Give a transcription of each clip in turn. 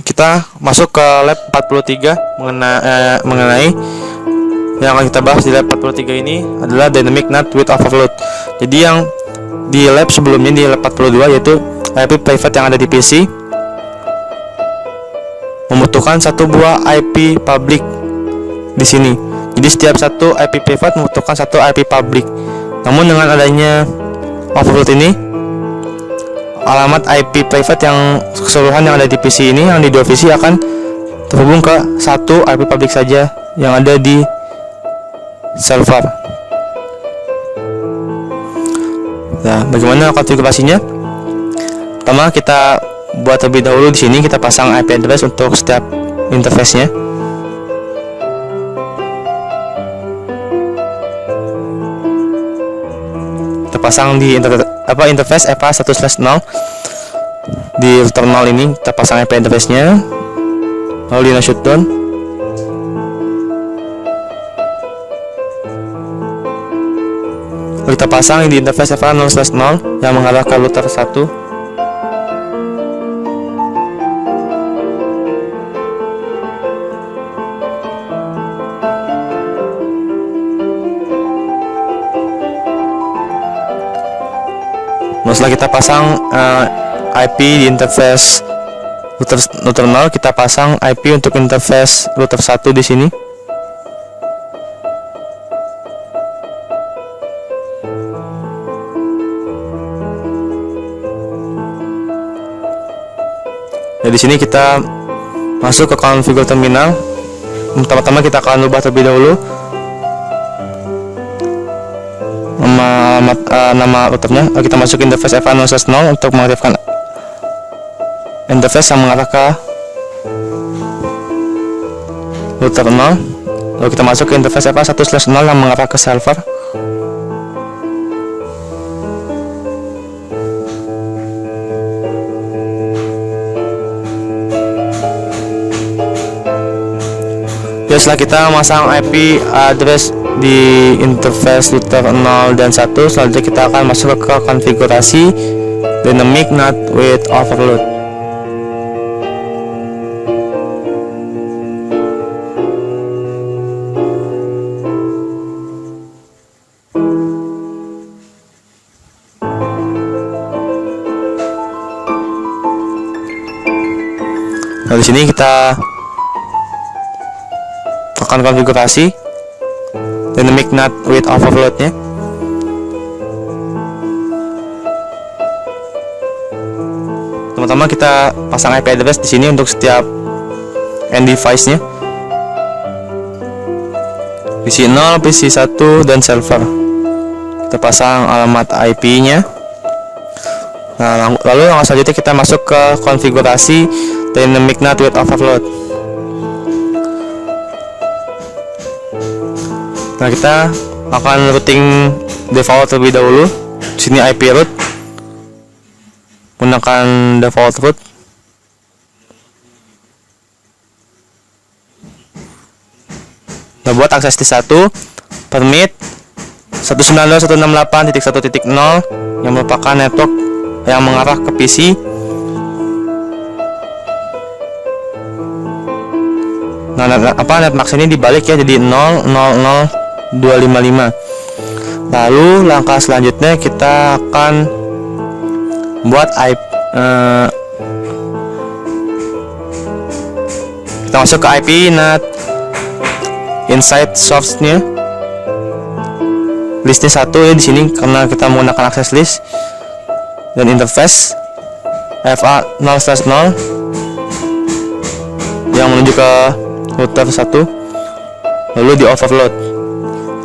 kita masuk ke lab 43 mengenai yang akan kita bahas di lab 43 ini adalah dynamic NAT with overload. Jadi yang di lab sebelumnya di lab 42 yaitu IP private yang ada di PC membutuhkan satu buah IP public di sini. Jadi setiap satu IP private membutuhkan satu IP public. Namun dengan adanya overload ini, alamat IP private yang keseluruhan yang ada di PC ini yang di dua PC akan terhubung ke satu IP public saja yang ada di server. Nah, bagaimana konfigurasinya? Pertama kita buat terlebih dahulu di sini kita pasang IP address untuk setiap interface-nya. Kita pasang di interface FA1/0 di router 0 ini kita pasang IP address-nya, lalu di shutdown. Lalu kita pasang di interface FA0/0 yang mengarah ke router 1. Setelah kita pasang IP di interface router 0, kita pasang IP untuk interface router 1 di sini. Nah, di sini kita masuk ke configure terminal. Pertama-tama kita akan ubah terlebih dahulu nama routernya. Kita masuk interface FA0/0 untuk mengaktifkan interface yang mengarah ke router 0. Lalu kita masuk ke interface FA1/0 yang mengarah ke server. Ya, setelah kita masang IP address di interface router 0 dan 1, selanjutnya kita akan masuk ke konfigurasi dynamic NAT with overload. Nah, di sini kita akan konfigurasi dynamic NAT with overload-nya. Pertama kita pasang IP address di sini untuk setiap end device-nya. PC 0, PC 1 dan server. Kita pasang alamat IP-nya. Nah, lalu yang selanjutnya kita masuk ke konfigurasi dynamic NAT with overload. Nah, kita akan routing default terlebih dahulu. Di sini IP root, gunakan default root. Nah, buat akses T1 permit 192.168.1.0 yang merupakan network yang mengarah ke PC. Nah, netmax ini dibalik ya, jadi 000.255. Lalu langkah selanjutnya kita akan buat IP, kita masuk ke IP NAT inside source-nya, listnya 1 ya di sini karena kita menggunakan access list, dan interface FA0/0 yang menuju ke router 1, lalu di overload.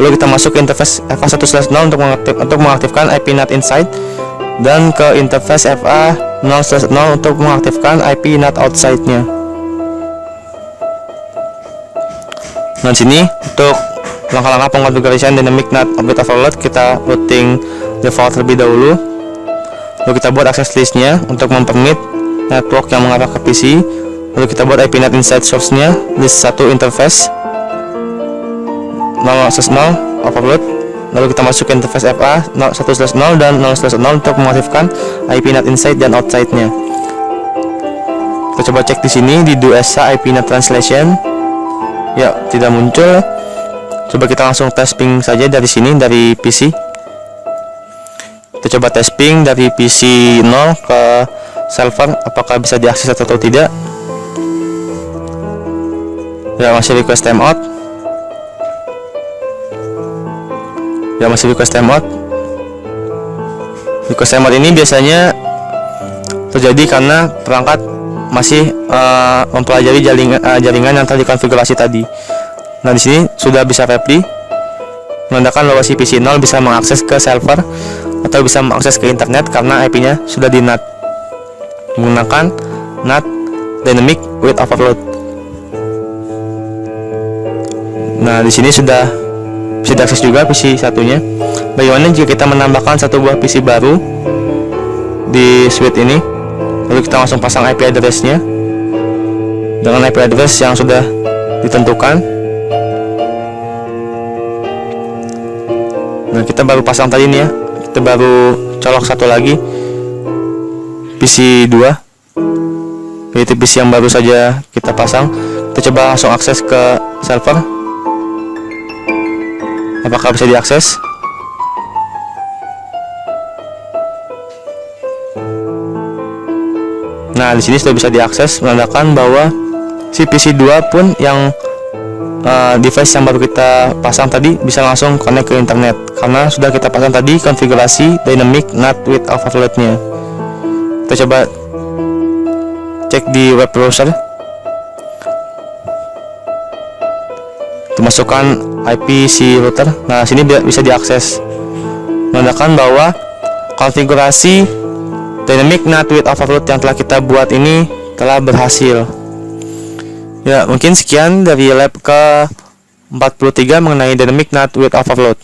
Lalu kita masuk ke interface FA1/0 untuk mengaktifkan IP NAT inside, dan ke interface FA0/0 untuk mengaktifkan IP NAT outside-nya. Nah, sini untuk langkah-langkah pengkonfigurasian dynamic NAT with overload, kita routing default terlebih dahulu. Lalu kita buat access list-nya untuk mempermit network yang mengarah ke PC. Lalu kita buat IP NAT inside source-nya, list 1 interface 0/0 overload. Lalu kita masuk ke interface FA1/0 dan 0/0 untuk mengaktifkan IP NAT inside dan outside-nya. Kita Kita coba cek di sini di do ESA IP NAT translation. Ya, tidak muncul. Coba kita langsung tes ping saja dari sini, dari PC. Kita coba tes ping dari PC 0 ke server, apakah bisa diakses atau tidak. Ya, masih request timeout. Ya, masih request timeout. Request timeout ini biasanya terjadi karena perangkat masih mempelajari jaringan yang telah dikonfigurasi tadi. Nah, di sini sudah bisa reply, menandakan bahwa si PC 0 bisa mengakses ke server atau bisa mengakses ke internet karena IP-nya sudah di NAT menggunakan NAT Dynamic with Overload. Nah, di sini sudah bisa diakses juga PC satunya. Bagaimana jika kita menambahkan satu buah PC baru di suite ini, lalu kita langsung pasang IP address-nya dengan IP address yang sudah ditentukan. Nah, kita baru pasang tadi nih ya, kita baru colok satu lagi PC 2, yaitu PC yang baru saja kita pasang. Kita coba langsung akses ke server, apakah bisa diakses. Nah, di sini sudah bisa diakses, menandakan bahwa si PC 2 pun yang device yang baru kita pasang tadi bisa langsung connect ke internet karena sudah kita pasang tadi konfigurasi Dynamic NAT with Overload-nya. Kita coba cek di web browser. Kita masukkan IP si router. Nah, sini bisa diakses, menandakan bahwa konfigurasi Dynamic NAT with Overload yang telah kita buat ini telah berhasil. Ya, mungkin sekian dari lab ke 43 mengenai Dynamic NAT with Overload.